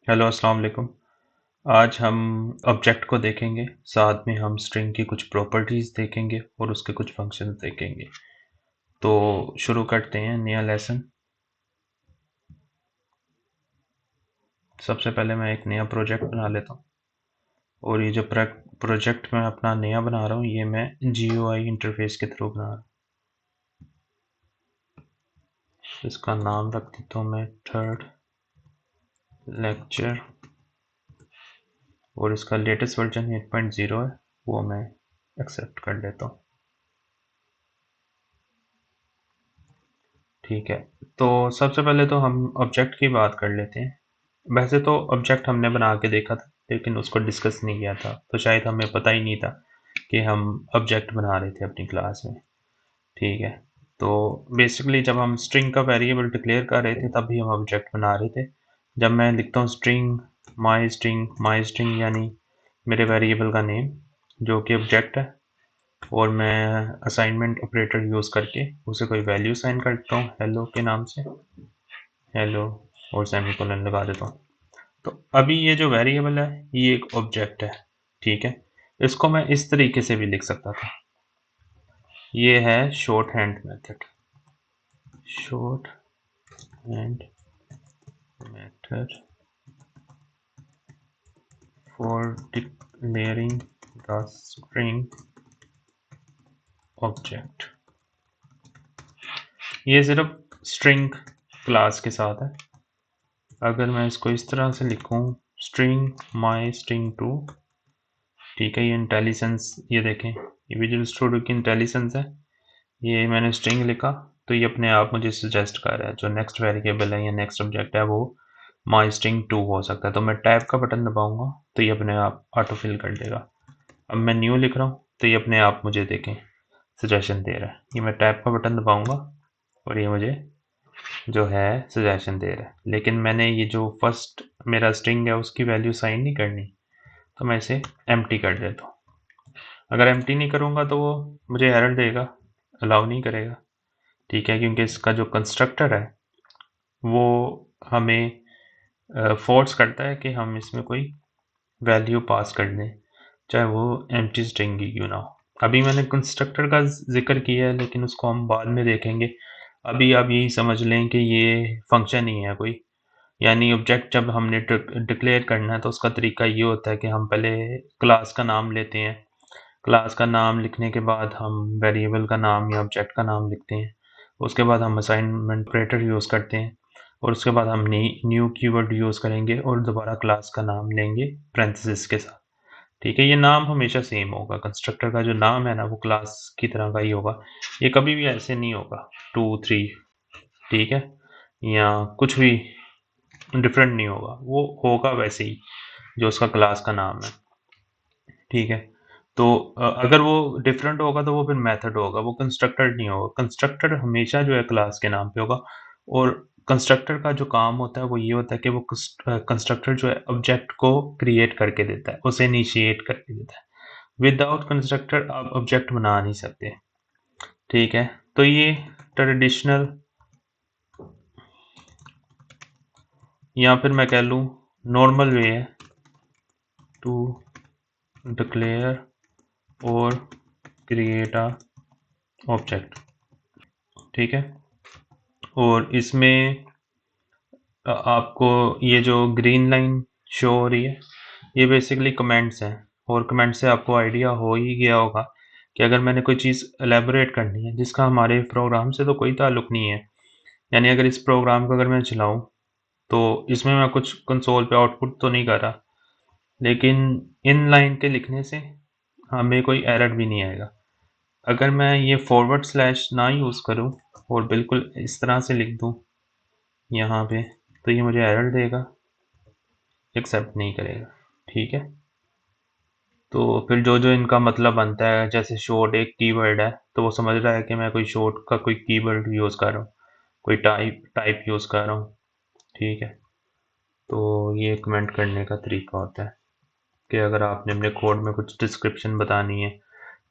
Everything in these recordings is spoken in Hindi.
हेलो अस्सलाम वालेकुम। आज हम ऑब्जेक्ट को देखेंगे, साथ में हम स्ट्रिंग की कुछ प्रॉपर्टीज़ देखेंगे और उसके कुछ फंक्शंस देखेंगे। तो शुरू करते हैं नया लेसन। सबसे पहले मैं एक नया प्रोजेक्ट बना लेता हूँ और ये जो प्रोजेक्ट मैं अपना नया बना रहा हूँ ये मैं GUI इंटरफेस के थ्रू बना रहा हूँ। इसका नाम रख देता हूँ मैं थर्ड लेक्चर और इसका लेटेस्ट वर्जन 8.0 है, वो मैं एक्सेप्ट कर लेता हूँ। ठीक है, तो सबसे पहले तो हम ऑब्जेक्ट की बात कर लेते हैं। वैसे तो ऑब्जेक्ट हमने बना के देखा था लेकिन उसको डिस्कस नहीं किया था, तो शायद हमें पता ही नहीं था कि हम ऑब्जेक्ट बना रहे थे अपनी क्लास में। ठीक है, तो बेसिकली जब हम स्ट्रिंग का वेरिएबल डिक्लेयर कर रहे थे तब भी हम ऑब्जेक्ट बना रहे थे। जब मैं लिखता हूँ स्ट्रिंग यानी मेरे वेरिएबल का नेम जो कि ऑब्जेक्ट है, और मैं असाइनमेंट ऑपरेटर यूज़ करके उसे कोई वैल्यू साइन करता हूँ हेलो के नाम से, हेलो, और सेमीकोलन लगा देता हूँ। तो अभी ये जो वेरिएबल है ये एक ऑब्जेक्ट है। ठीक है, इसको मैं इस तरीके से भी लिख सकता था। ये है short hand method, short hand method for declaring the string object. ये सिर्फ स्ट्रिंग क्लास के साथ है। अगर मैं इसको इस तरह से लिखूं, स्ट्रिंग माई स्ट्रिंग टू, ठीक है, ये इंटेलिजेंस, ये देखें ये विजुअल स्टूडियो की इंटेलिजेंस है। ये मैंने स्ट्रिंग लिखा तो ये अपने आप मुझे सजेस्ट कर रहा है जो नेक्स्ट वेरिएबल है या नेक्स्ट ऑब्जेक्ट है वो माई स्ट्रिंग टू हो सकता है। तो मैं टैब का बटन दबाऊंगा तो ये अपने आप ऑटो फिल कर देगा। अब मैं न्यू लिख रहा हूँ तो ये अपने आप मुझे देखें सजेशन दे रहा है। ये मैं टैब का बटन दबाऊंगा और ये मुझे जो है सजेशन दे रहा है, लेकिन मैंने ये जो फर्स्ट मेरा स्ट्रिंग है उसकी वैल्यू साइन नहीं करनी, तो मैं इसे एम्प्टी कर देता हूँ। अगर एम्प्टी नहीं करूँगा तो वो मुझे एरर देगा, अलाउ नहीं करेगा। ठीक है, क्योंकि इसका जो कंस्ट्रक्टर है वो हमें फोर्स करता है कि हम इसमें कोई वैल्यू पास कर दें, चाहे वो एम्प्टी स्ट्रिंग ही क्यों ना हो। अभी मैंने कंस्ट्रक्टर का जिक्र किया है लेकिन उसको हम बाद में देखेंगे। अभी आप यही समझ लें कि ये फंक्शन ही है कोई, यानी ऑब्जेक्ट जब हमने डिक्लेयर करना है तो उसका तरीका ये होता है कि हम पहले क्लास का नाम लेते हैं। क्लास का नाम लिखने के बाद हम वेरिएबल का नाम या ऑब्जेक्ट का नाम लिखते हैं। उसके बाद हम असाइनमेंट ऑपरेटर यूज़ करते हैं और उसके बाद हम न्यू कीवर्ड यूज़ करेंगे और दोबारा क्लास का नाम लेंगे पैरेंथेसिस के साथ। ठीक है, ये नाम हमेशा सेम होगा, कंस्ट्रक्टर का जो नाम है ना वो क्लास की तरह का ही होगा। ये कभी भी ऐसे नहीं होगा 2 3, ठीक है, या कुछ भी डिफरेंट नहीं होगा, वो होगा वैसे ही जो उसका क्लास का नाम है। ठीक है, तो अगर वो डिफरेंट होगा तो वो फिर मेथड होगा, वो कंस्ट्रक्टर नहीं होगा। कंस्ट्रक्टर हमेशा जो है क्लास के नाम पे होगा, और कंस्ट्रक्टर का जो काम होता है वो ये होता है कि वो कंस्ट्रक्टर जो है ऑब्जेक्ट को क्रिएट करके देता है, उसे इनिशिएट करके देता है। विदाउट कंस्ट्रक्टर आप ऑब्जेक्ट बना नहीं सकते। ठीक है, तो ये ट्रेडिशनल, या फिर मैं कह लूँ नॉर्मल वे है टू डिक्लेयर और क्रिएट अ ऑब्जेक्ट। ठीक है, और इसमें आपको ये जो ग्रीन लाइन शो हो रही है ये बेसिकली कमेंट्स हैं, और कमेंट से आपको आइडिया हो ही गया होगा कि अगर मैंने कोई चीज़ एलेबोरेट करनी है जिसका हमारे प्रोग्राम से तो कोई ताल्लुक नहीं है, यानी अगर इस प्रोग्राम को अगर मैं चलाऊं तो इसमें मैं कुछ कंसोल पे आउटपुट तो नहीं कर रहा, लेकिन इन लाइन के लिखने से हमें कोई एरर भी नहीं आएगा। अगर मैं ये फॉरवर्ड स्लैश ना यूज़ करूं और बिल्कुल इस तरह से लिख दूं यहाँ पे, तो ये मुझे एरर देगा, एक्सेप्ट नहीं करेगा। ठीक है, तो फिर जो जो इनका मतलब बनता है, जैसे शॉर्ट एक कीवर्ड है तो वो समझ रहा है कि मैं कोई शॉर्ट का कोई कीवर्ड यूज़ कर रहा हूँ, कोई टाइप यूज़ कर रहा हूँ। ठीक है, तो ये कमेंट करने का तरीका होता है कि अगर आपने अपने कोड में कुछ डिस्क्रिप्शन बतानी है,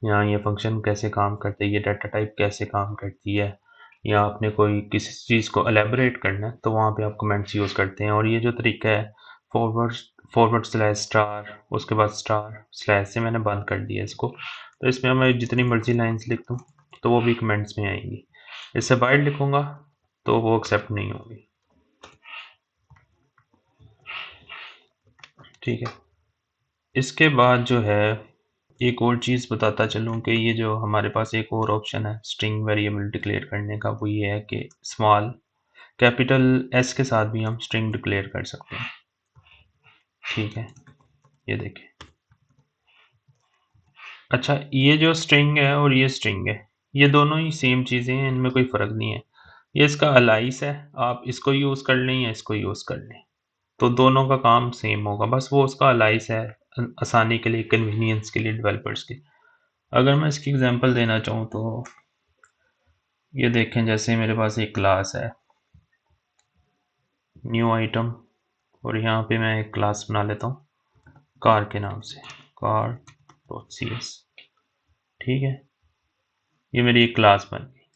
या ये फंक्शन कैसे काम करते हैं, ये डाटा टाइप कैसे काम करती है, या आपने कोई किसी चीज़ को एलेबोरेट करना है तो वहाँ पे आप कमेंट्स यूज़ करते हैं। और ये जो तरीका है फॉरवर्ड फॉरवर्ड स्लैश स्टार, उसके बाद स्टार स्लैश से मैंने बंद कर दिया इसको। तो इसमें मैं जितनी मर्जी लाइंस लिख दूँ तो वो भी कमेंट्स में आएंगी। इससे बाइट लिखूँगा तो वो एक्सेप्ट नहीं होगी। ठीक है, इसके बाद जो है एक और चीज़ बताता चलूँ कि ये जो हमारे पास एक और ऑप्शन है स्ट्रिंग वेरिएबल डिक्लेयर करने का, वो ये है कि स्मॉल कैपिटल एस के साथ भी हम स्ट्रिंग डिक्लेयर कर सकते हैं। ठीक है, ये देखें। अच्छा, ये जो स्ट्रिंग है और ये स्ट्रिंग है, ये दोनों ही सेम चीज़ें हैं, इनमें कोई फ़र्क नहीं है। ये इसका अलाइस है, आप इसको यूज़ कर लें या इसको यूज़ कर लें, तो दोनों का काम सेम होगा, बस वो उसका अलाइस है आसानी के लिए, कन्वीनियंस के लिए डेवलपर्स के। अगर मैं इसकी एग्जांपल देना चाहूँ तो ये देखें, जैसे मेरे पास एक क्लास है न्यू आइटम, और यहाँ पे मैं एक क्लास बना लेता हूँ कार के नाम से, car.cs। ठीक है, ये मेरी एक क्लास बन गई।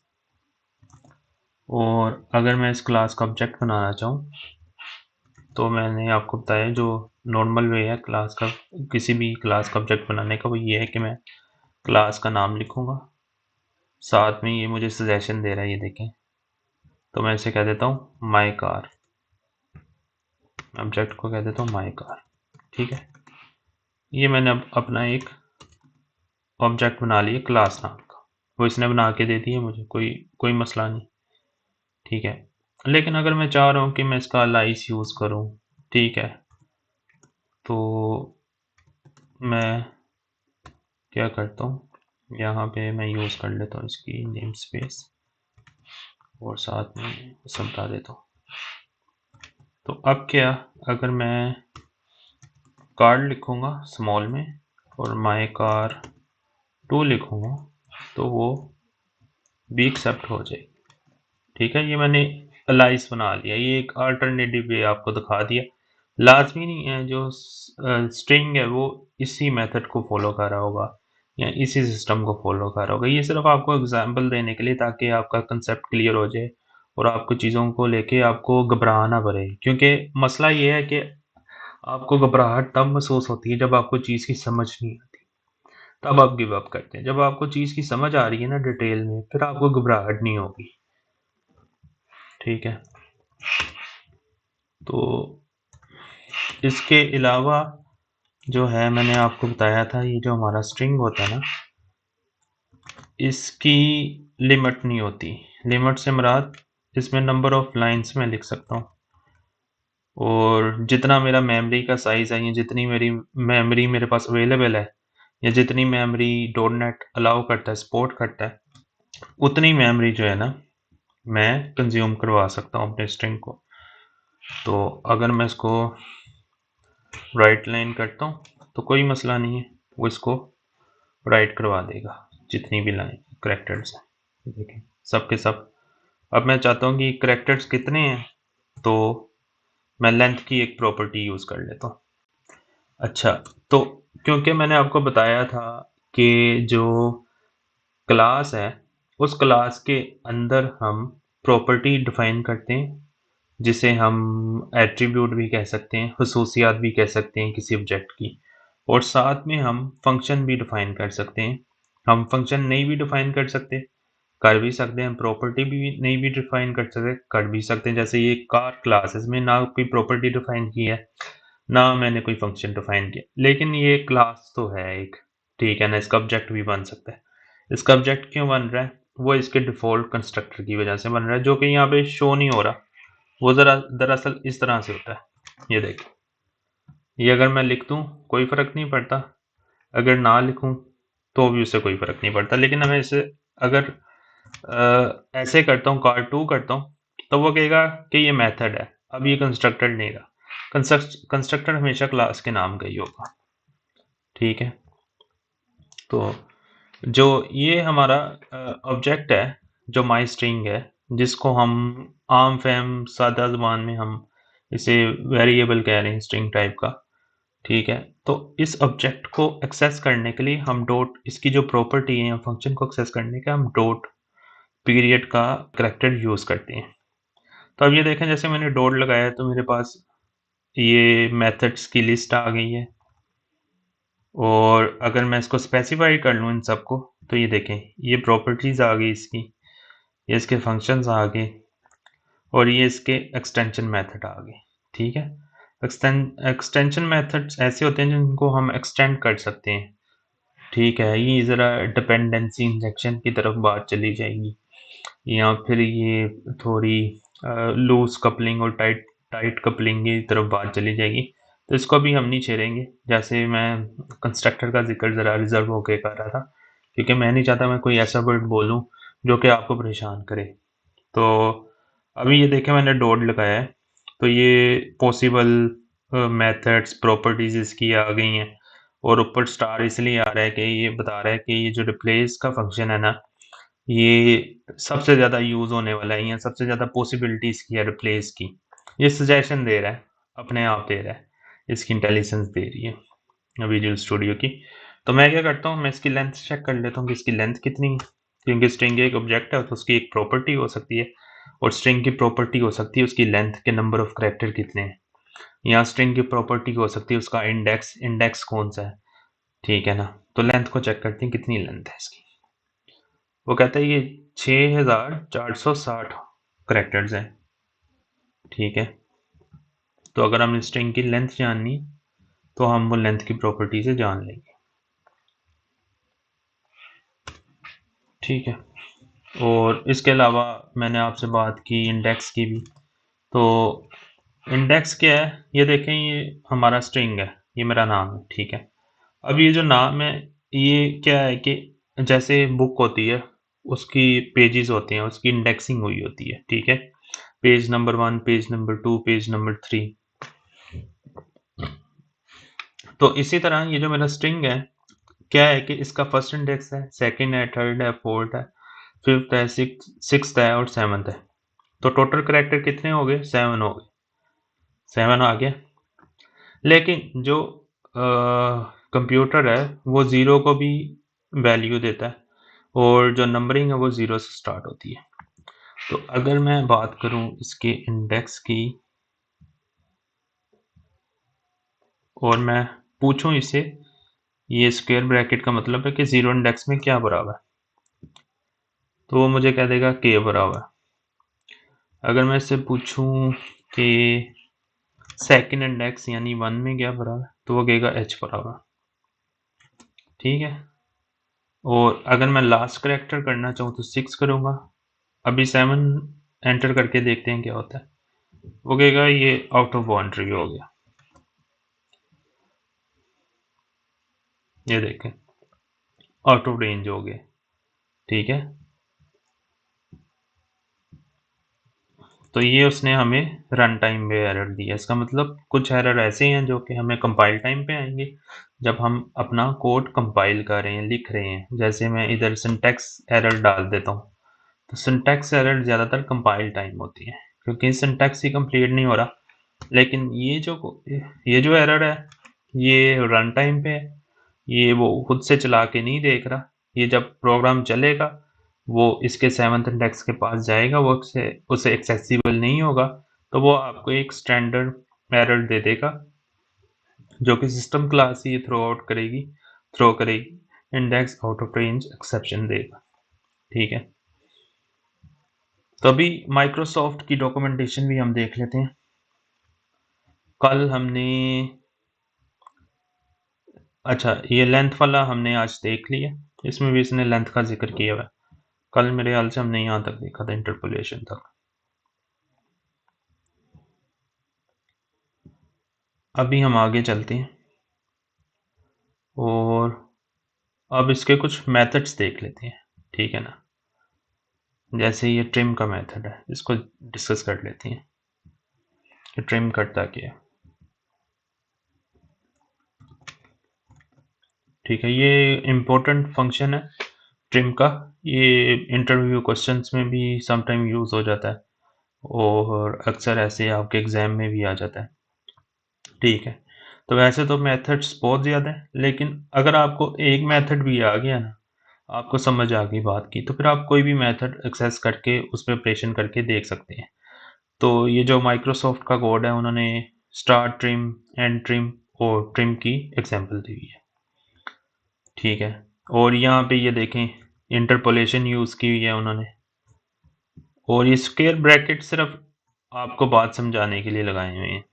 और अगर मैं इस क्लास का ऑब्जेक्ट बनाना चाहूँ तो मैंने आपको बताया जो नॉर्मल वे है क्लास का, किसी भी क्लास का ऑब्जेक्ट बनाने का, वो ये है कि मैं क्लास का नाम लिखूँगा, साथ में ये मुझे सजेशन दे रहा है, ये देखें। तो मैं इसे कह देता हूँ माई कार, ऑब्जेक्ट को कह देता हूँ माई कार। ठीक है, ये मैंने अब अपना एक ऑब्जेक्ट बना लिया क्लास नाम का, वो इसने बना के दे दिया मुझे, कोई मसला नहीं। ठीक है, लेकिन अगर मैं चाह रहा हूँ कि मैं इसका लाइस यूज़ करूँ, ठीक है, तो मैं क्या करता हूँ, यहाँ पे मैं यूज़ कर लेता हूँ इसकी नेम स्पेस और साथ में समझा देता हूँ। तो अब क्या, अगर मैं कार लिखूँगा स्मॉल में और माई कार 2 लिखूँगा तो वो भी एक्सेप्ट हो जाएगी। ठीक है, ये मैंने अलाइस बना लिया, ये एक अल्टरनेटिव वे आपको दिखा दिया। लाजमी नहीं है जो स्ट्रिंग है वो इसी मेथड को फॉलो कर रहा होगा या इसी सिस्टम को फॉलो कर रहा होगा। ये सिर्फ आपको एग्जांपल देने के लिए, ताकि आपका कंसेप्ट क्लियर हो जाए और आपको चीज़ों को लेके आपको घबराना पड़े, क्योंकि मसला ये है कि आपको घबराहट तब महसूस होती है जब आपको चीज़ की समझ नहीं आती, तब आप गिव अप करते हैं। जब आपको चीज़ की समझ आ रही है ना डिटेल में, फिर आपको घबराहट नहीं होगी। ठीक है, तो इसके अलावा जो है मैंने आपको बताया था, ये जो हमारा स्ट्रिंग होता है ना, इसकी लिमिट नहीं होती। लिमिट से मुराद इसमें नंबर ऑफ लाइंस में लिख सकता हूँ, और जितना मेरा मेमोरी का साइज़ है या जितनी मेरी मेमोरी मेरे पास अवेलेबल है या जितनी मेमोरी डॉट नेट अलाउ करता है, सपोर्ट करता है, उतनी मेमोरी जो है ना मैं कंज्यूम करवा सकता हूँ अपने स्ट्रिंग को। तो अगर मैं इसको राइट लाइन करता हूँ तो कोई मसला नहीं है, वो इसको राइट करवा देगा जितनी भी लाइन करेक्टर्स हैं। देखें सब के सब। अब मैं चाहता हूँ कि करेक्टर्स कितने हैं, तो मैं लेंथ की एक प्रॉपर्टी यूज़ कर लेता हूँ। अच्छा, तो क्योंकि मैंने आपको बताया था कि जो क्लास है उस क्लास के अंदर हम प्रॉपर्टी डिफाइन करते हैं, जिसे हम एट्रीब्यूट भी कह सकते हैं, खसूसियात भी कह सकते हैं किसी ऑब्जेक्ट की, और साथ में हम फंक्शन भी डिफाइन कर सकते हैं। हम फंक्शन नहीं भी डिफाइन कर भी सकते हैं, प्रॉपर्टी भी नहीं भी डिफाइन कर भी सकते हैं। जैसे ये कार क्लास, इसमें ना कोई प्रॉपर्टी डिफाइन की है ना मैंने कोई फंक्शन डिफाइन किया, लेकिन ये क्लास तो है एक। ठीक है ना, इसका ऑब्जेक्ट भी बन सकता है। इसका ऑब्जेक्ट क्यों बन रहा है, वो इसके डिफॉल्ट कंस्ट्रक्टर की वजह से बन रहा है, जो कि यहाँ पे शो नहीं हो रहा। वो ज़रा दरअसल इस तरह से होता है, ये देखो, ये अगर मैं लिख दूँ कोई फ़र्क नहीं पड़ता, अगर ना लिखूँ तो भी उससे कोई फ़र्क नहीं पड़ता। लेकिन मैं इसे अगर ऐसे करता हूँ, कार टू करता हूँ, तो वो कहेगा कि ये मेथड है, अब ये कंस्ट्रक्टर नहीं रहा। कंस्ट्रक्टर हमेशा क्लास के नाम का ही होगा। ठीक है, तो जो ये हमारा ऑब्जेक्ट है, जो माई स्ट्रिंग है, जिसको हम आम फहम सादा ज़ुबान में हम इसे वेरिएबल कह रहे हैं स्ट्रिंग टाइप का। ठीक है, तो इस ऑब्जेक्ट को एक्सेस करने के लिए हम डॉट, इसकी जो प्रॉपर्टी है फंक्शन को एक्सेस करने का हम डॉट पीरियड का करैक्टर यूज़ करते हैं। तो अब ये देखें, जैसे मैंने डॉट लगाया तो मेरे पास ये मेथड्स की लिस्ट आ गई है। और अगर मैं इसको स्पेसिफाई कर लूँ इन सबको, तो ये देखें, ये प्रॉपर्टीज़ आ गई इसकी, ये इसके फंक्शंस आ गए, और ये इसके एक्सटेंशन मेथड आ गए। ठीक है, एक्सटेंशन मेथड्स ऐसे होते हैं जिनको हम एक्सटेंड कर सकते हैं। ठीक है, ये ज़रा डिपेंडेंसी इंजेक्शन की तरफ बात चली जाएगी, या फिर ये थोड़ी लूज कपलिंग और टाइट टाइट कपलिंग की तरफ बात चली जाएगी। तो इसको भी हम नहीं छेड़ेंगे। जैसे मैं कंस्ट्रक्टर का जिक्र ज़रा रिजर्व होकर कर रहा था, क्योंकि मैं नहीं चाहता मैं कोई ऐसा वर्ड बोलूँ जो कि आपको परेशान करे। तो अभी ये देखें, मैंने डॉट लगाया है, तो ये पॉसिबल मेथड्स प्रॉपर्टीज इसकी आ गई हैं, और ऊपर स्टार इसलिए आ रहा है कि ये बता रहा है कि ये जो रिप्लेस का फंक्शन है ना, ये सबसे ज़्यादा यूज़ होने वाला है, या सबसे ज़्यादा पॉसिबिलिटीज़ की है रिप्लेस की। ये सजेशन दे रहा है, अपने आप दे रहा है, इसकी इंटेलिजेंस दे रही है विजुअल स्टूडियो की। तो मैं क्या करता हूँ, मैं इसकी लेंथ चेक कर लेता हूँ कि इसकी लेंथ कितनी है, क्योंकि स्ट्रिंग एक ऑब्जेक्ट है तो उसकी एक प्रॉपर्टी हो सकती है, और स्ट्रिंग की प्रॉपर्टी हो सकती है उसकी लेंथ के नंबर ऑफ कैरेक्टर कितने हैं, या स्ट्रिंग की प्रॉपर्टी हो सकती है उसका इंडेक्स इंडेक्स कौन सा है। ठीक है ना, तो लेंथ को चेक करते हैं कितनी लेंथ है इसकी। वो कहता है ये 6460 करेक्टर्स हैं। ठीक है, तो अगर हमें स्ट्रिंग की लेंथ जाननी तो हम वो लेंथ की प्रॉपर्टी से जान लेंगे। ठीक है, और इसके अलावा मैंने आपसे बात की इंडेक्स की भी। तो इंडेक्स क्या है, ये देखें, ये हमारा स्ट्रिंग है, ये मेरा नाम है। ठीक है, अब ये जो नाम है, ये क्या है कि जैसे बुक होती है, उसकी पेजेस होते हैं, उसकी इंडेक्सिंग हुई होती है। ठीक है, page number 1, page number 2, page number 3। तो इसी तरह ये जो मेरा स्ट्रिंग है, क्या है कि इसका फर्स्ट इंडेक्स है, सेकंड है, थर्ड है, फोर्थ है, फिफ्थ है, सिक्स्थ है और सेवन्थ है। तो टोटल कैरेक्टर कितने हो गए? 7 हो गए, 7 आ गया। लेकिन जो कंप्यूटर है वो ज़ीरो को भी वैल्यू देता है, और जो नंबरिंग है वो ज़ीरो से स्टार्ट होती है। तो अगर मैं बात करूं इसके इंडेक्स की, और मैं पूछूं इसे, ये स्क्वायर ब्रैकेट का मतलब है कि ज़ीरो इंडेक्स में क्या भरा हुआ है, तो वो मुझे कह देगा के भरा हुआ है। अगर मैं इससे पूछूं कि सेकंड इंडेक्स यानी 1 में क्या भरा हुआ है, तो वो कहेगा एच भरा हुआ है। ठीक है, और अगर मैं लास्ट करेक्टर करना चाहूँ तो 6 करूँगा। अभी 7 एंटर करके देखते हैं क्या होता है। वो कहेगा ये आउट ऑफ बाउंड्री हो गया, ये देखें आउट ऑफ रेंज हो गया। ठीक है, तो ये उसने हमें रन टाइम में एरर दिया। इसका मतलब कुछ एरर ऐसे हैं जो कि हमें कंपाइल टाइम पे आएंगे, जब हम अपना कोड कंपाइल कर रहे हैं, लिख रहे हैं। जैसे मैं इधर सिंटैक्स एरर डाल देता हूँ, तो सिंटैक्स एरर ज़्यादातर कंपाइल टाइम होती है, क्योंकि सिंटैक्स ही कंप्लीट नहीं हो रहा। लेकिन ये जो एरर है, ये रन टाइम पे है, ये वो खुद से चला के नहीं देख रहा। ये जब प्रोग्राम चलेगा, वो इसके 7th इंडेक्स के पास जाएगा, वो उसे एक्सेसिबल नहीं होगा, तो वो आपको एक स्टैंडर्ड एरर दे देगा, जो कि सिस्टम क्लास ही थ्रो करेगी index out of range exception देगा। ठीक है, तो अभी माइक्रोसॉफ्ट की डॉक्यूमेंटेशन भी हम देख लेते हैं। कल हमने, अच्छा, ये लेंथ वाला हमने आज देख लिया, इसमें भी इसने लेंथ का जिक्र किया हुआ है। कल मेरे ख्याल से हमने यहाँ तक देखा था, इंटरपोलेशन तक। अभी हम आगे चलते हैं, और अब इसके कुछ मेथड्स देख लेते हैं। ठीक है ना, जैसे ये ट्रिम का मेथड है, इसको डिस्कस कर लेते हैं कि ट्रिम करता क्या है। ठीक है, ये इम्पोर्टेंट फंक्शन है ट्रिम का। ये इंटरव्यू क्वेश्चंस में भी समटाइम यूज़ हो जाता है, और अक्सर ऐसे आपके एग्ज़ाम में भी आ जाता है। ठीक है, तो वैसे तो मेथड्स बहुत ज़्यादा हैं, लेकिन अगर आपको एक मेथड भी आ गया ना, आपको समझ आ गई बात की, तो फिर आप कोई भी मेथड एक्सेस करके उस पर ऑपरेशन करके देख सकते हैं। तो ये जो माइक्रोसॉफ्ट का कोड है, उन्होंने स्टार्ट ट्रिम, एंड ट्रिम और ट्रिम की एग्जांपल दी हुई है। ठीक है, और यहाँ पे ये देखें इंटरपोलेशन यूज़ की हुई है उन्होंने, और ये स्क्वायर ब्रैकेट सिर्फ आपको बात समझाने के लिए लगाए हुए हैं।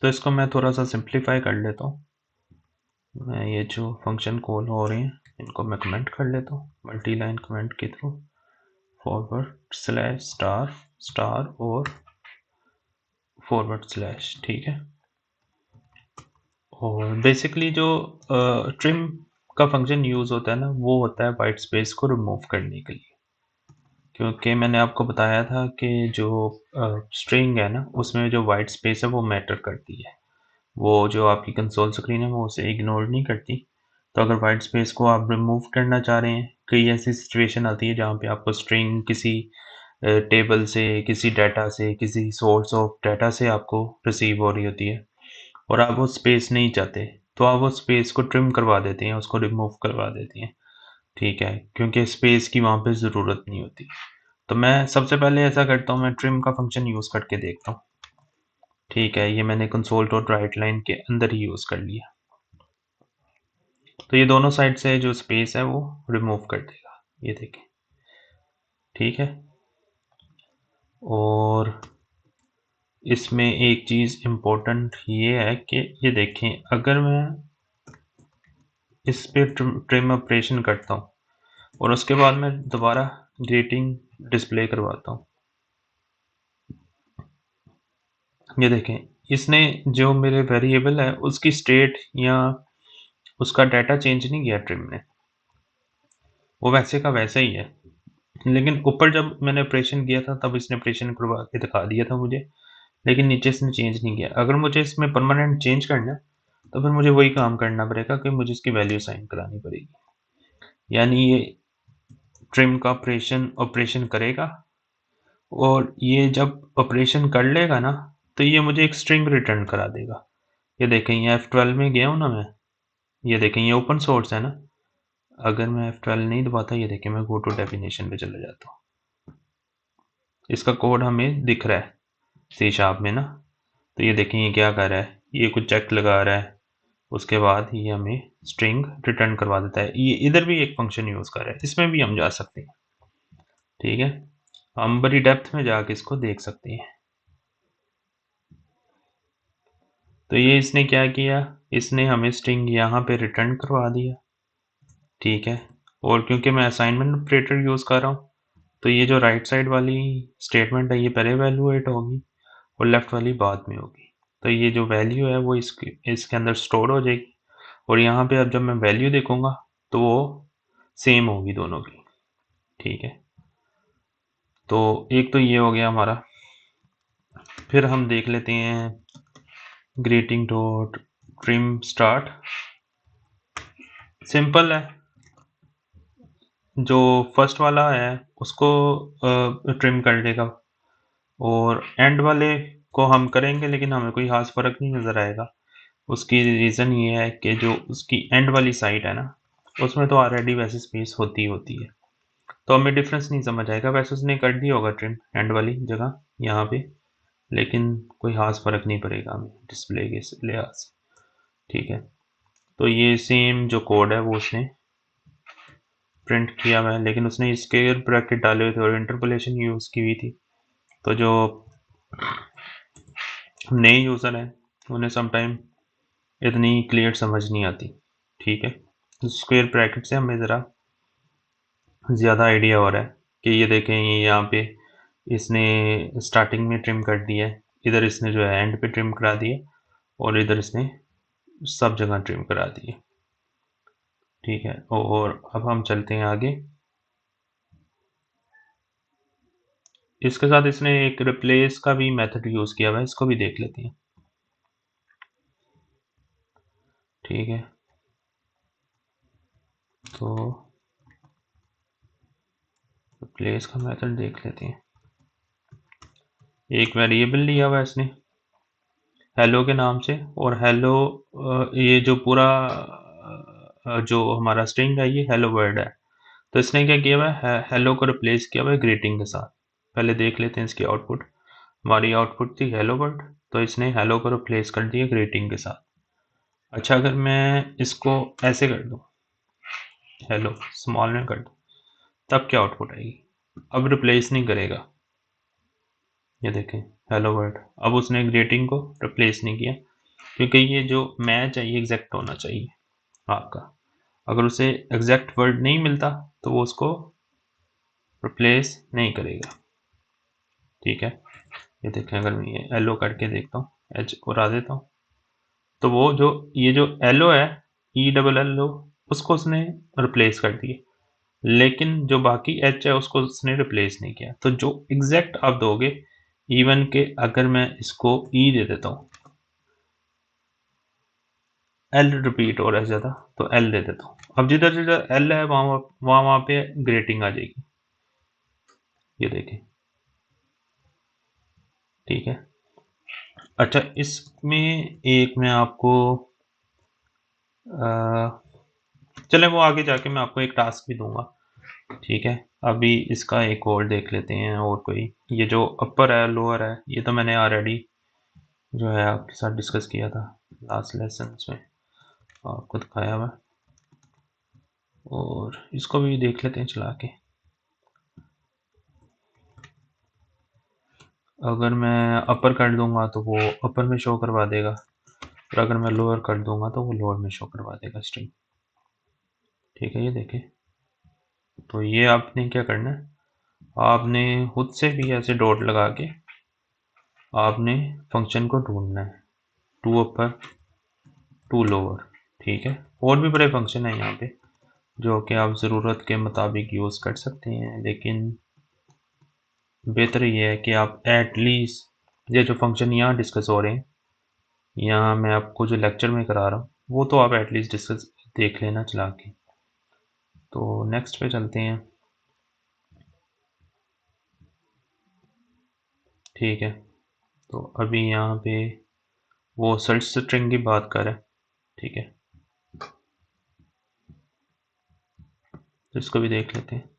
तो इसको मैं थोड़ा सा सिंप्लीफाई कर लेता हूँ। मैं ये जो फंक्शन कॉल हो रहे हैं इनको मैं कमेंट कर लेता हूँ मल्टी लाइन कमेंट के through, forward slash star star और फॉरवर्ड स्लैश। ठीक है, और बेसिकली जो ट्रिम का फंक्शन यूज़ होता है ना, वो होता है वाइट स्पेस को रिमूव करने के लिए। क्योंकि मैंने आपको बताया था कि जो स्ट्रिंग है ना, उसमें जो वाइट स्पेस है वो मैटर करती है। वो जो आपकी कंसोल स्क्रीन है वो उसे इग्नोर नहीं करती। तो अगर वाइट स्पेस को आप रिमूव करना चाह रहे हैं, कई ऐसी सिचुएशन आती है जहाँ पे आपको स्ट्रिंग किसी टेबल से, किसी डाटा से, किसी सोर्स ऑफ डाटा से आपको रिसीव हो रही होती है और आप वो स्पेस नहीं चाहते, तो आप वो स्पेस को ट्रिम करवा देते हैं, उसको रिमूव करवा देते हैं। ठीक है, क्योंकि स्पेस की वहाँ पे ज़रूरत नहीं होती। तो मैं सबसे पहले ऐसा करता हूँ, मैं ट्रिम का फंक्शन यूज़ करके देखता हूँ। ठीक है, ये मैंने कंसोल डॉट राइट लाइन के अंदर ही यूज़ कर लिया। तो ये दोनों साइड से जो स्पेस है वो रिमूव कर देगा, ये देखें। ठीक है, और इसमें एक चीज़ इम्पोर्टेंट ये है कि ये देखें, अगर मैं इस पे ट्रिम ऑपरेशन करता हूँ और उसके बाद मैं दोबारा ग्रेटिंग डिस्प्ले करवाता हूँ, ये देखें इसने जो मेरे वेरिएबल है उसकी स्टेट या उसका डाटा चेंज नहीं किया ट्रिम ने, वो वैसे का वैसा ही है। लेकिन ऊपर जब मैंने ऑपरेशन किया था तब इसने ऑपरेशन करवा के दिखा दिया था मुझे, लेकिन नीचे इसने चेंज नहीं किया। अगर मुझे इसमें परमानेंट चेंज करना है तो फिर मुझे वही काम करना पड़ेगा कि मुझे इसकी वैल्यू साइन करानी पड़ेगी। यानी ये ट्रिम का ऑपरेशन करेगा और ये जब ऑपरेशन कर लेगा ना तो ये मुझे एक स्ट्रिंग रिटर्न करा देगा। ये देखें, ये F12 में गया हूँ ना मैं, ये देखें ये ओपन सोर्स है ना। अगर मैं F12 नहीं दबाता, ये देखें मैं गो टू डेफिनेशन पे चला जाता हूँ, इसका कोड हमें दिख रहा है सी शार्प में ना। तो ये देखें ये क्या कर रहा है, ये कुछ चेक लगा रहा है, उसके बाद ये हमें स्ट्रिंग रिटर्न करवा देता है। ये इधर भी एक फंक्शन यूज़ कर रहा है, इसमें भी हम जा सकते हैं। ठीक है, हम बड़ी डेप्थ में जाके इसको देख सकते हैं। तो ये इसने क्या किया, इसने हमें स्ट्रिंग यहाँ पे रिटर्न करवा दिया। ठीक है, और क्योंकि मैं असाइनमेंट ऑपरेटर यूज़ कर रहा हूँ तो ये जो राइट साइड वाली स्टेटमेंट है ये पहले वैल्यूएट होगी और लेफ्ट वाली बाद में होगी। तो ये जो वैल्यू है वो इसके अंदर स्टोर हो जाएगी और यहाँ पे अब जब मैं वैल्यू देखूंगा तो वो सेम होगी दोनों की। ठीक है, तो एक तो ये हो गया हमारा। फिर हम देख लेते हैं greeting dot trim start. Simple है, जो फर्स्ट वाला है उसको ट्रिम कर देगा और एंड वाले को हम करेंगे, लेकिन हमें कोई खास फर्क नहीं नज़र आएगा। उसकी रीज़न ये है कि जो उसकी एंड वाली साइड है ना, उसमें तो ऑलरेडी वैसे स्पेस होती है, तो हमें डिफरेंस नहीं समझ आएगा। वैसे उसने कर दिया होगा ट्रिम एंड वाली जगह यहाँ पे, लेकिन कोई खास फर्क नहीं पड़ेगा हमें डिस्प्ले के लिहाज से। ठीक है, तो ये सेम जो कोड है वो उसने प्रिंट किया हुआ है, लेकिन उसने स्क्वायर ब्रैकेट डाले हुए थे और इंटरपोलेशन यूज़ की हुई थी। तो जो नए यूज़र हैं उन्हें समटाइम इतनी क्लियर समझ नहीं आती। ठीक है, स्क्वायर ब्रैकेट से हमें ज़रा ज़्यादा आइडिया हो रहा है कि ये देखें ये यहाँ पे इसने स्टार्टिंग में ट्रिम कर दिया है, इधर इसने जो है एंड पे ट्रिम करा दिया और इधर इसने सब जगह ट्रिम करा दी है। ठीक है, और अब हम चलते हैं आगे। इसके साथ इसने एक रिप्लेस का भी मेथड यूज़ किया हुआ है, इसको भी देख लेते हैं। ठीक है, तो रिप्लेस का मेथड देख लेते हैं। एक वेरिएबल लिया हुआ है इसने हेलो के नाम से, और हेलो ये जो पूरा जो हमारा स्ट्रिंग है ये हेलो वर्ड है। तो इसने क्या किया हुआ है, हेलो को रिप्लेस किया हुआ है ग्रीटिंग के साथ। पहले देख लेते हैं इसकी आउटपुट। हमारी आउटपुट थी हेलो वर्ड, तो इसने हेलो को रिप्लेस कर दिया ग्रीटिंग के साथ। अच्छा, अगर मैं इसको ऐसे कर दूं, हेलो स्मॉल में कर दूं, तब क्या आउटपुट आएगी? अब रिप्लेस नहीं करेगा, ये देखें हेलो वर्ड। अब उसने ग्रीटिंग को रिप्लेस नहीं किया, क्योंकि ये जो मैच है ये एग्जैक्ट होना चाहिए आपका। अगर उसे एग्जैक्ट वर्ड नहीं मिलता तो वो उसको रिप्लेस नहीं करेगा। ठीक है, ये देखें, अगर मैं ये एलो करके देखता हूँ, एच उड़ा देता हूँ, तो वो जो ये जो एलो है, ई डबल एल ओ, उसको उसने रिप्लेस कर दिया, लेकिन जो बाकी एच है उसको उसने रिप्लेस नहीं किया। तो जो एग्जैक्ट आप दोगे, इवन के अगर मैं इसको ई दे देता हूँ, एल रिपीट हो रहा है ज़्यादा, तो एल दे देता हूँ। अब जिधर जिधर एल है वहाँ पे ग्रेटिंग आ जाएगी, ये देखें। ठीक है, अच्छा इसमें एक मैं आपको चले वो आगे जाके मैं आपको एक टास्क भी दूंगा। ठीक है, अभी इसका एक और देख लेते हैं। और कोई, ये जो अपर है लोअर है, ये तो मैंने ऑलरेडी जो है आपके साथ डिस्कस किया था लास्ट लेसन में, आपको दिखाया हुआ। और इसको भी देख लेते हैं चला के। अगर मैं अपर कर दूंगा तो वो अपर में शो करवा देगा, और अगर मैं लोअर कर दूंगा तो वो लोअर में शो करवा देगा स्ट्रिंग। ठीक है, ये देखें। तो ये आपने क्या करना है, आपने खुद से भी ऐसे डॉट लगा के आपने फंक्शन को ढूंढना है, टू अपर टू लोअर। ठीक है, और भी बड़े फंक्शन है यहाँ पे जो कि आप ज़रूरत के मुताबिक यूज़ कर सकते हैं, लेकिन बेहतर ये है कि आप एटलीस्ट ये जो फंक्शन यहाँ डिस्कस हो रहे हैं, यहाँ मैं आपको जो लेक्चर में करा रहा हूँ, वो तो आप एटलीस्ट डिस्कस देख लेना चला के। तो नेक्स्ट पे चलते हैं। ठीक है, तो अभी यहाँ पे वो सर्च स्ट्रिंग की बात कर रहे हैं। ठीक है, तो इसको भी देख लेते हैं।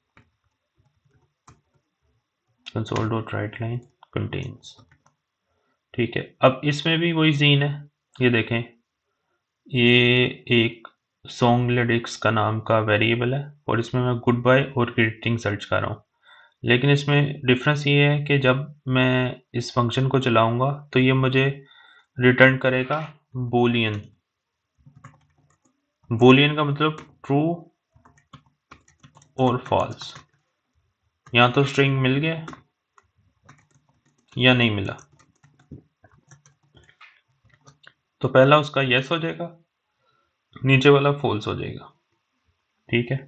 console.writeLine contains। ठीक है, अब इसमें भी वही सीन है, ये देखें, ये एक सॉन्ग लिरिक्स का नाम का वेरिएबल है, और इसमें मैं गुड बाय और ग्रीटिंग सर्च कर रहा हूँ। लेकिन इसमें डिफरेंस ये है कि जब मैं इस फंक्शन को चलाऊंगा तो ये मुझे रिटर्न करेगा बूलियन। बूलियन का मतलब ट्रू और फॉल्स। या तो स्ट्रिंग मिल गया या नहीं मिला। तो पहला उसका यस हो जाएगा, नीचे वाला फॉल्स हो जाएगा। ठीक है,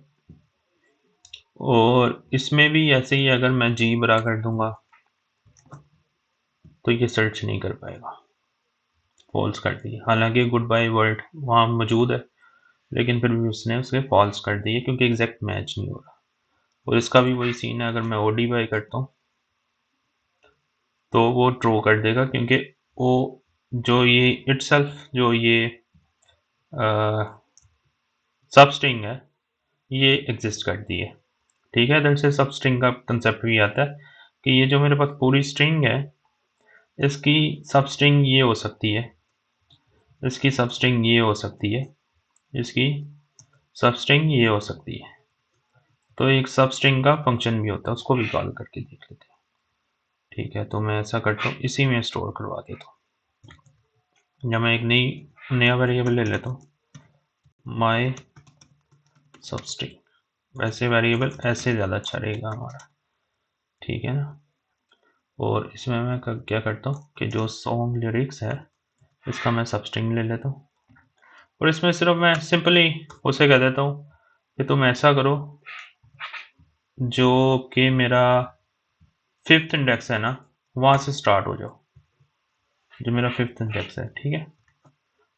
और इसमें भी ऐसे ही, अगर मैं जी बरा कर दूंगा तो ये सर्च नहीं कर पाएगा, फॉल्स कर दिया। हालांकि गुड बाय वर्ड वहाँ मौजूद है, लेकिन फिर भी उसने उसे फॉल्स कर दिया क्योंकि एग्जैक्ट मैच नहीं हो रहा। और इसका भी वही सीन है, अगर मैं ओडी बाय करता हूँ तो वो ट्रू कर देगा, क्योंकि वो जो ये इटसेल्फ जो ये सब स्ट्रिंग है ये एग्जिस्ट करती है। ठीक है, इधर से सब स्ट्रिंग का कंसेप्ट भी आता है कि ये जो मेरे पास पूरी स्ट्रिंग है, इसकी सब स्ट्रिंग ये हो सकती है, इसकी सब स्ट्रिंग ये हो सकती है, इसकी सब स्ट्रिंग ये हो सकती है। तो एक सब स्ट्रिंग का फंक्शन भी होता है, उसको भी कॉल करके देख लेते हैं। ठीक है, तो मैं ऐसा करता हूँ, इसी में स्टोर करवा देता हूँ, या मैं एक नया वेरिएबल ले लेता हूँ, माई सब स्ट्रिंग। वैसे वेरिएबल ऐसे ज़्यादा अच्छा रहेगा हमारा। ठीक है ना, और इसमें मैं क्या करता हूँ कि जो सॉन्ग लिरिक्स है इसका मैं सब स्ट्रिंग ले लेता हूँ, और इसमें सिर्फ मैं सिंपली उसे कह देता हूँ कि तुम ऐसा करो जो कि मेरा फिफ्थ इंडेक्स है ना, वहाँ से स्टार्ट हो जाओ, जो मेरा फिफ्थ इंडेक्स है। ठीक है,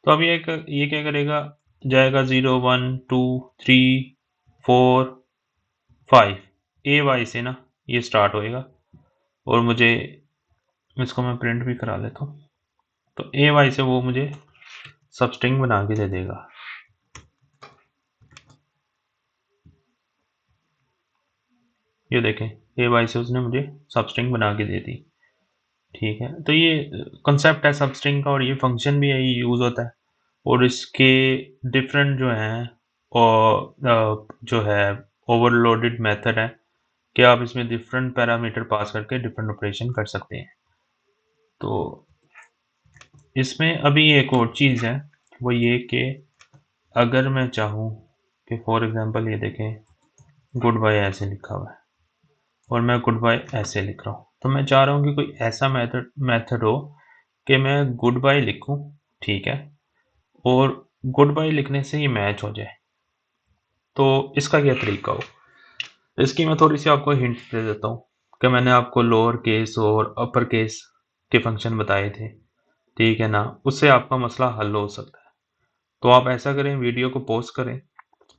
तो अब ये क्या करेगा, जाएगा 0 1 2 3 4 5, ए वाई से ना ये स्टार्ट होएगा। और मुझे इसको मैं प्रिंट भी करा लेता हूँ, तो ए वाई से वो मुझे सब स्ट्रिंग बना के दे देगा। ये देखें, ए वाई से उसने मुझे सब स्ट्रिंग बना के दे दी। ठीक है, तो ये कंसेप्ट है सब स्ट्रिंग का और ये फंक्शन भी यही यूज़ होता है और इसके डिफरेंट जो हैं और जो है ओवरलोडेड मेथड है कि आप इसमें डिफरेंट पैरामीटर पास करके डिफरेंट ऑपरेशन कर सकते हैं। तो इसमें अभी एक और चीज़ है, वो ये कि अगर मैं चाहूँ कि फॉर एग्जांपल ये देखें गुड बाय ऐसे लिखा हुआ है और मैं गुड बाय ऐसे लिख रहा हूँ, तो मैं चाह रहा हूँ कि कोई ऐसा मेथड हो कि मैं गुड बाय लिखूँ, ठीक है, और गुड बाय लिखने से ये मैच हो जाए। तो इसका क्या तरीका हो, इसकी मैं थोड़ी सी आपको हिंट दे देता हूँ कि मैंने आपको लोअर केस और अपर केस के फंक्शन बताए थे, ठीक है ना, उससे आपका मसला हल हो सकता है। तो आप ऐसा करें, वीडियो को पॉज करें,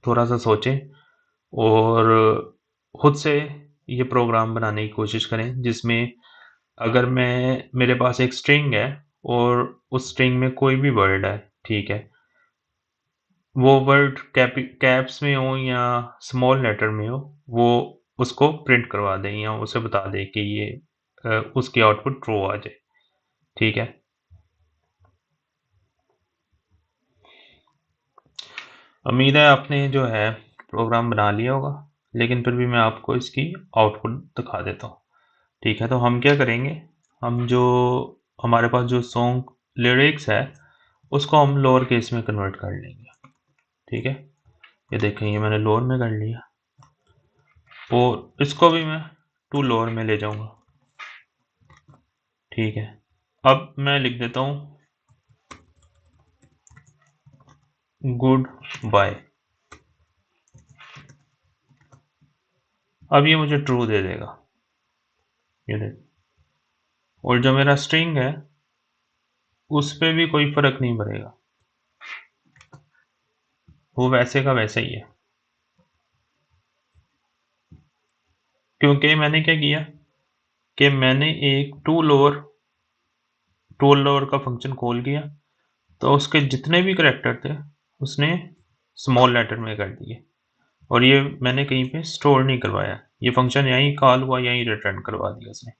थोड़ा सा सोचें और खुद से ये प्रोग्राम बनाने की कोशिश करें जिसमें अगर मैं मेरे पास एक स्ट्रिंग है और उस स्ट्रिंग में कोई भी वर्ड है, ठीक है, वो वर्ड कैप्स में हो या स्मॉल लेटर में हो, वो उसको प्रिंट करवा दें या उसे बता दें कि ये उसकी आउटपुट ट्रू आ जाए, ठीक है। उम्मीद है आपने जो है प्रोग्राम बना लिया होगा, लेकिन फिर भी मैं आपको इसकी आउटपुट दिखा देता हूँ, ठीक है। तो हम क्या करेंगे, हम जो हमारे पास जो सॉन्ग लिरिक्स है उसको हम लोअर केस में कन्वर्ट कर लेंगे, ठीक है। ये देखें, ये मैंने लोअर में कर लिया और इसको भी मैं टू लोअर में ले जाऊंगा, ठीक है। अब मैं लिख देता हूँ गुड बाय, अब ये मुझे ट्रू दे देगा, ये देख, और जो मेरा स्ट्रिंग है उस पे भी कोई फर्क नहीं पड़ेगा, वो वैसे का वैसा ही है, क्योंकि मैंने क्या किया कि मैंने एक टू लोअर का फंक्शन कॉल किया, तो उसके जितने भी करैक्टर थे उसने स्मॉल लेटर में कर दिए और ये मैंने कहीं पे स्टोर नहीं करवाया, ये फंक्शन यहीं कॉल हुआ यहीं रिटर्न करवा दिया उसने।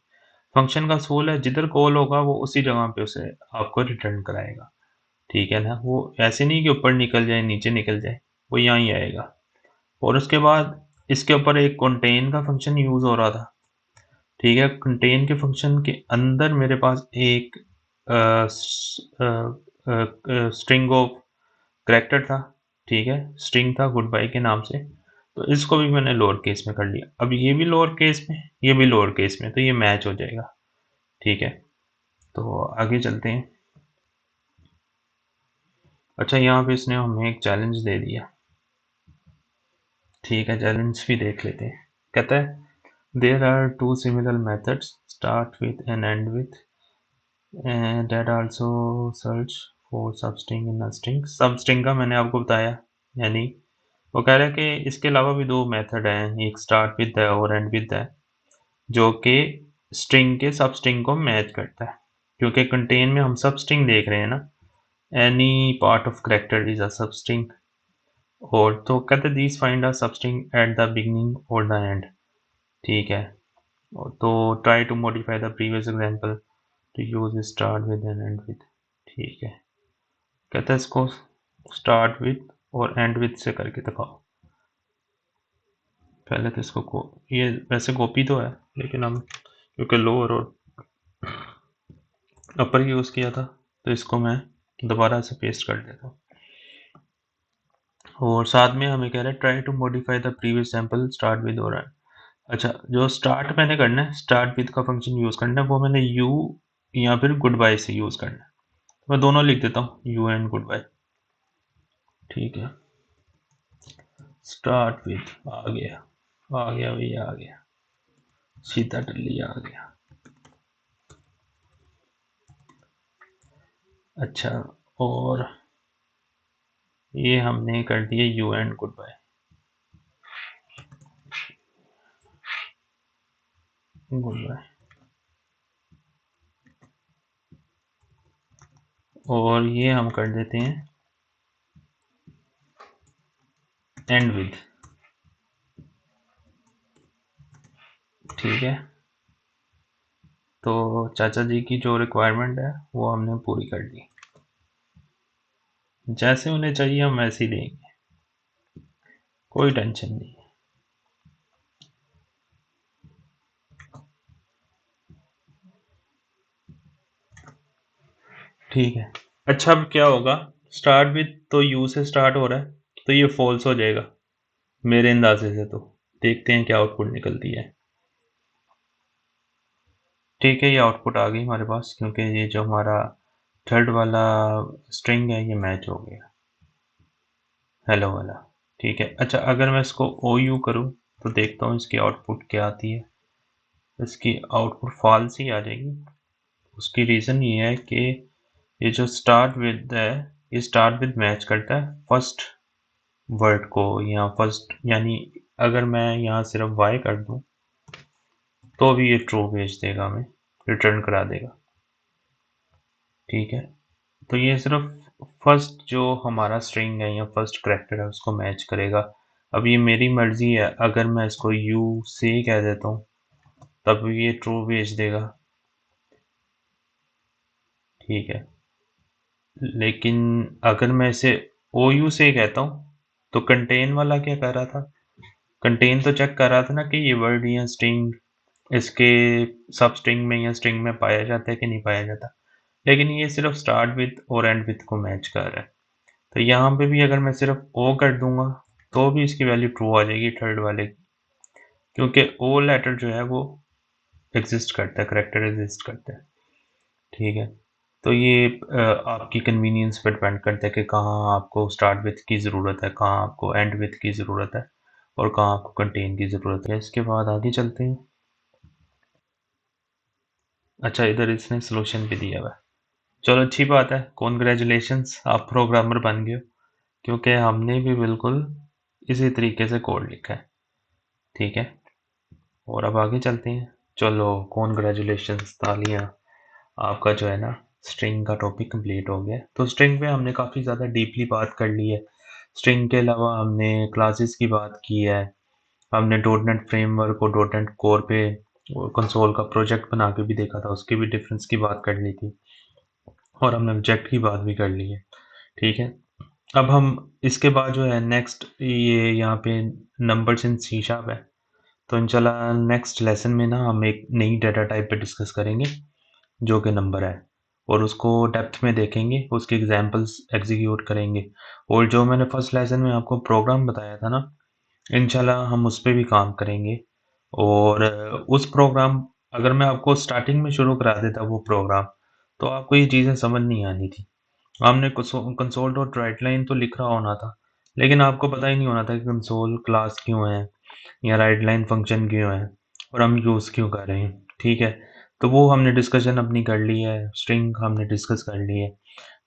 फंक्शन का सोल है, जिधर कॉल होगा वो उसी जगह पे उसे आपको रिटर्न कराएगा, ठीक है ना। वो ऐसे नहीं कि ऊपर निकल जाए नीचे निकल जाए, वो यहाँ ही आएगा। और उसके बाद इसके ऊपर एक कंटेन का फंक्शन यूज हो रहा था, ठीक है। कंटेन के फंक्शन के अंदर मेरे पास एक स्ट्रिंग ऑफ करैक्टर था, ठीक है, स्ट्रिंग था गुड बाय के नाम से, तो इसको भी मैंने लोअर केस में कर लिया। अब ये भी लोअर केस में, ये भी लोअर केस में, तो ये मैच हो जाएगा, ठीक है। तो आगे चलते हैं। अच्छा, यहाँ पे इसने हमें एक चैलेंज दे दिया, ठीक है, चैलेंज भी देख लेते हैं। कहता है there are two similar methods start with and end with that also search for sub string in a string. Sub string का मैंने आपको बताया, यानी वो कह रहा है कि इसके अलावा भी दो मेथड हैं, एक स्टार्ट विद है और एंड विद है, जो कि स्ट्रिंग के सब स्ट्रिंग को मैच करता है, क्योंकि कंटेन में हम सब स्ट्रिंग देख रहे हैं ना, any part of character is a sub string. और तो कहते हैं these find a sub string at the beginning और द एंड, ठीक है। और तो try to modify the previous example to use start with and end with, ठीक है। कहता है इसको स्टार्ट विद और एंड विद से करके दिखाओ। पहले तो इसको ये वैसे कॉपी तो है, लेकिन हम क्योंकि लोअर और अपर यूज़ किया था, तो इसको मैं दोबारा से पेस्ट कर देता हूँ। और साथ में हमें कह रहा है try to modify the previous sample start with और एंड। अच्छा, जो स्टार्ट मैंने करना है, स्टार्ट विद का फंक्शन यूज़ करना है, वो मैंने यू या फिर गुड बाय से यूज़ करना है। तो मैं दोनों लिख देता हूँ, यू एंड गुड बाय, ठीक है। स्टार्ट विद आ गया भैया, आ गया, सीधा टल्ली आ गया। अच्छा, और ये हमने कर दिए you and goodbye, goodbye. और ये हम कर देते हैं एंड विद, ठीक है। तो चाचा जी की जो रिक्वायरमेंट है वो हमने पूरी कर ली। जैसे उन्हें चाहिए हम वैसे ही देंगे, कोई टेंशन नहीं है। ठीक है। अच्छा, अब क्या होगा, स्टार्ट विद तो यू से स्टार्ट हो रहा है, तो ये फॉल्स हो जाएगा मेरे अंदाजे से। तो देखते हैं क्या आउटपुट निकलती है। ठीक है, ये आउटपुट आ गई हमारे पास, क्योंकि ये जो हमारा थर्ड वाला स्ट्रिंग है ये मैच हो गया, हेलो वाला। ठीक है। अच्छा, अगर मैं इसको ओ यू करूँ तो देखता हूँ इसकी आउटपुट क्या आती है। इसकी आउटपुट फॉल्स ही आ जाएगी। उसकी रीज़न ये है कि ये जो स्टार्ट विद है, ये स्टार्ट विद मैच करता है फर्स्ट वर्ड को, या फर्स्ट, यानी अगर मैं यहाँ सिर्फ वाई कर दूँ तो भी ये ट्रू भेज देगा, हमें रिटर्न करा देगा। ठीक है। तो ये सिर्फ फर्स्ट जो हमारा स्ट्रिंग है या फर्स्ट करैक्टर है उसको मैच करेगा। अब ये मेरी मर्जी है, अगर मैं इसको यू से कह देता हूँ तब ये ट्रू भेज देगा। ठीक है। लेकिन अगर मैं इसे ओ यू से कहता हूँ तो कंटेन वाला क्या कर रहा था, कंटेन तो चेक कर रहा था ना कि ये वर्ड या स्ट्रिंग इसके सब स्ट्रिंग में या स्ट्रिंग में पाया जाता है कि नहीं पाया जाता। लेकिन ये सिर्फ स्टार्ट विथ और एंड विथ को मैच कर रहा है। तो यहाँ पे भी अगर मैं सिर्फ ओ कर दूंगा तो भी इसकी वैल्यू ट्रू आ जाएगी थर्ड वाले की, क्योंकि ओ लेटर जो है वो एग्जिस्ट करता है, करेक्टर एग्जिस्ट करता है। ठीक है। तो ये आपकी कन्वीनियंस पर डिपेंड करता है कि कहाँ आपको स्टार्ट विथ की ज़रूरत है, कहाँ आपको एंड विथ की ज़रूरत है, और कहाँ आपको कंटेन की ज़रूरत है। इसके बाद आगे चलते हैं। अच्छा, इधर इसने सोल्यूशन भी दिया हुआ है। चलो अच्छी बात है, कॉन्ग्रेचुलेशंस, आप प्रोग्रामर बन गए हो, क्योंकि हमने भी बिल्कुल इसी तरीके से कोड लिखा है। ठीक है। और अब आगे चलते हैं। चलो कॉन्ग्रेचुलेशंस, तालियां, आपका जो है ना स्ट्रिंग का टॉपिक कंप्लीट हो गया। तो स्ट्रिंग पे हमने काफ़ी ज़्यादा डीपली बात कर ली है। स्ट्रिंग के अलावा हमने क्लासेस की बात की है, हमने डॉट नेट फ्रेमवर्क और डॉट नेट कोर पे कंसोल का प्रोजेक्ट बना के भी देखा था, उसके भी डिफरेंस की बात कर ली थी, और हमने ऑब्जेक्ट की बात भी कर ली है। ठीक है। अब हम इसके बाद जो है नेक्स्ट, ये यहाँ पे नंबर्स इन सी शार्प है, तो इंशाल्लाह नेक्स्ट लेसन में ना हम एक नई डाटा टाइप पे डिस्कस करेंगे जो कि नंबर है, और उसको डेप्थ में देखेंगे, उसके एग्जांपल्स एग्जीक्यूट करेंगे। और जो मैंने फर्स्ट लेसन में आपको प्रोग्राम बताया था ना, इंशाल्लाह हम उस पे भी काम करेंगे। और उस प्रोग्राम, अगर मैं आपको स्टार्टिंग में शुरू करा देता वो प्रोग्राम, तो आपको ये चीज़ें समझ नहीं आनी थी। हमने कंसोल डॉट राइट लाइन तो लिख रहा होना था, लेकिन आपको पता ही नहीं होना था कि कंसोल क्लास क्यों है या राइट लाइन फंक्शन क्यों है और हम यूज़ क्यों कर रहे हैं। ठीक है। तो वो हमने डिस्कशन अपनी कर ली है, स्ट्रिंग हमने डिस्कस कर ली है।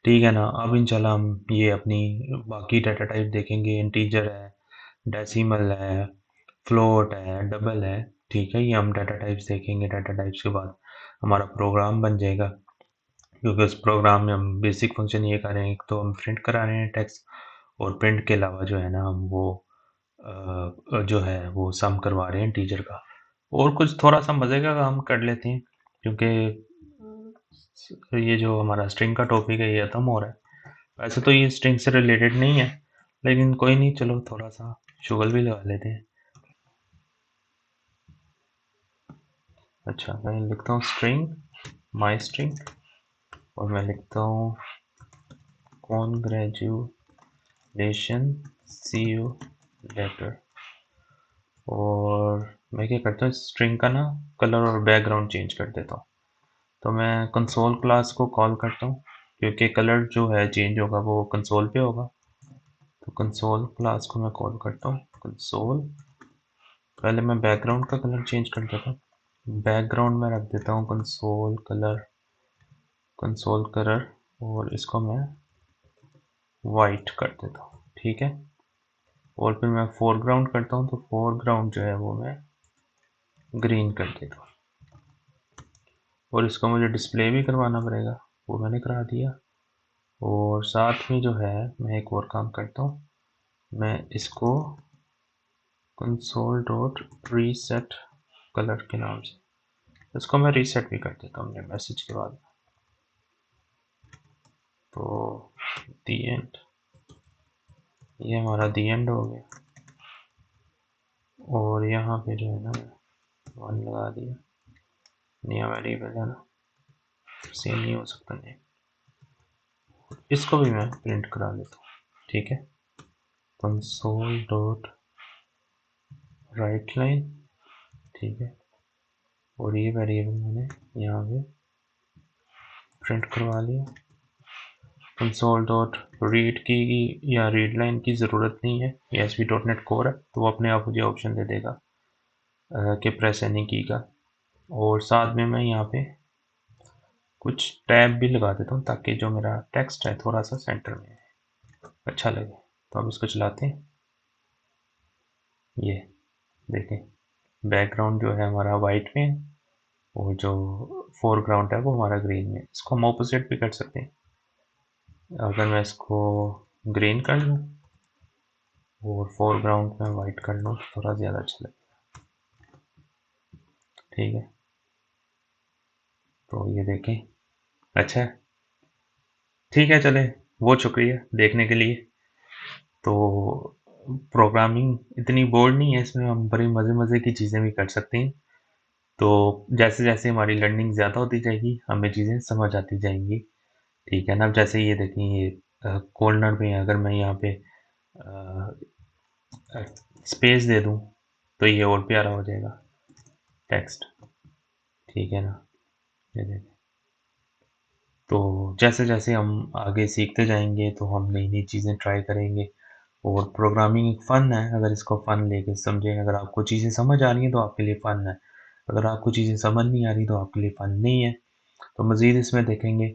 ठीक है ना। अब इंशाल्लाह हम ये अपनी बाकी डाटा टाइप देखेंगे, इंटीजर है, डेसिमल है, फ्लोट है, डबल है। ठीक है, ये हम डाटा टाइप्स देखेंगे। डाटा टाइप्स के बाद हमारा प्रोग्राम बन जाएगा, क्योंकि उस प्रोग्राम में हम बेसिक फंक्शन ये कर रहे हैं, एक तो हम प्रिंट करा रहे हैं टेक्स्ट, और प्रिंट के अलावा जो है ना हम वो जो है वो सम करवा रहे हैं टीचर का। और कुछ थोड़ा सा मज़े का काम कर लेते हैं, क्योंकि ये जो हमारा स्ट्रिंग का टॉपिक है ये ख़त्म हो रहा है। वैसे तो ये स्ट्रिंग से रिलेटेड नहीं है, लेकिन कोई नहीं, चलो थोड़ा सा शुगल भी लगा लेते हैं। अच्छा, मैं लिखता हूँ स्ट्रिंग, माई स्ट्रिंग, और मैं लिखता हूँ कॉन्ग्रेचुलेशन, सी यू लेटर। और मैं क्या करता हूँ, स्ट्रिंग का ना कलर और बैकग्राउंड चेंज कर देता हूँ। तो मैं कंसोल क्लास को कॉल करता हूँ, क्योंकि कलर जो है चेंज होगा वो कंसोल पे होगा। तो कंसोल क्लास को मैं कॉल करता हूँ कंसोल। पहले मैं बैकग्राउंड का कलर चेंज कर देता हूँ, बैकग्राउंड में रख देता हूँ कंसोल कलर, कंसोल कलर, और इसको मैं वाइट कर देता हूँ। ठीक है। और फिर मैं फोरग्राउंड करता हूँ, तो फोरग्राउंड जो है वो मैं ग्रीन कर देता हूँ। और इसको मुझे डिस्प्ले भी करवाना पड़ेगा, वो मैंने करा दिया। और साथ में जो है मैं एक और काम करता हूँ, मैं इसको कंसोल डॉट रीसेट कलर के नाम से इसको मैं रीसेट भी कर देता हूँ मैसेज के बाद। तो दी एंड, ये हमारा दी एंड हो गया। और यहाँ पे जो है ना 1 लगा दिया, नया वेरिएबल है ना, सेम नहीं हो सकता नहीं। इसको भी मैं प्रिंट करा लेता हूँ, ठीक है। कंसोल डॉट राइट लाइन, ठीक है। और ये वेरिएबल मैंने यहाँ पे प्रिंट करवा लिया। कंसोल डॉट रीड की या रीड लाइन की ज़रूरत नहीं है, ये ASP.NET कोर है तो वो अपने आप मुझे ऑप्शन दे देगा कि प्रेस एनी की का। और साथ में मैं यहाँ पे कुछ टैब भी लगा देता हूँ ताकि जो मेरा टेक्स्ट है थोड़ा सा सेंटर में अच्छा लगे। तो अब इसको चलाते हैं, ये देखें बैकग्राउंड जो है हमारा वाइट में है और जो फोरग्राउंड है वो हमारा ग्रीन में। इसको हम ऑपोजिट भी कर सकते हैं। अगर मैं इसको ग्रीन कर लूँ और फोरग्राउंड में वाइट कर लूँ तो थोड़ा ज़्यादा अच्छा लगेगा, ठीक है। तो ये देखें अच्छा है, ठीक है। चले, बहुत शुक्रिया देखने के लिए। तो प्रोग्रामिंग इतनी बोर्ड नहीं है, इसमें हम बड़ी मज़े मज़े की चीज़ें भी कर सकते हैं। तो जैसे जैसे हमारी लर्निंग ज़्यादा होती जाएगी हमें चीज़ें समझ आती जाएंगी, ठीक है ना। अब जैसे ये देखें, ये कॉर्नर में अगर मैं यहाँ पे स्पेस दे दूँ तो ये और प्यारा हो जाएगा टेक्स्ट, ठीक है ना। ये देखें, तो जैसे जैसे हम आगे सीखते जाएंगे तो हम नई नई चीज़ें ट्राई करेंगे। और प्रोग्रामिंग एक फ़न है, अगर इसको फ़न लेके समझें। अगर आपको चीज़ें समझ आ रही हैं तो आपके लिए फ़न है, अगर आपको चीज़ें समझ नहीं आ रही तो आपके लिए फ़न नहीं है। तो मज़ीद इसमें देखेंगे।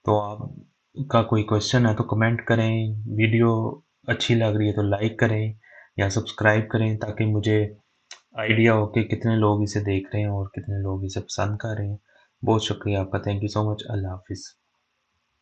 तो आपका कोई क्वेश्चन है तो कमेंट करें, वीडियो अच्छी लग रही है तो लाइक करें या सब्सक्राइब करें ताकि मुझे आइडिया हो कि कितने लोग इसे देख रहे हैं और कितने लोग इसे पसंद कर रहे हैं। बहुत शुक्रिया आपका, थैंक यू सो मच, अल्लाह हाफिज़।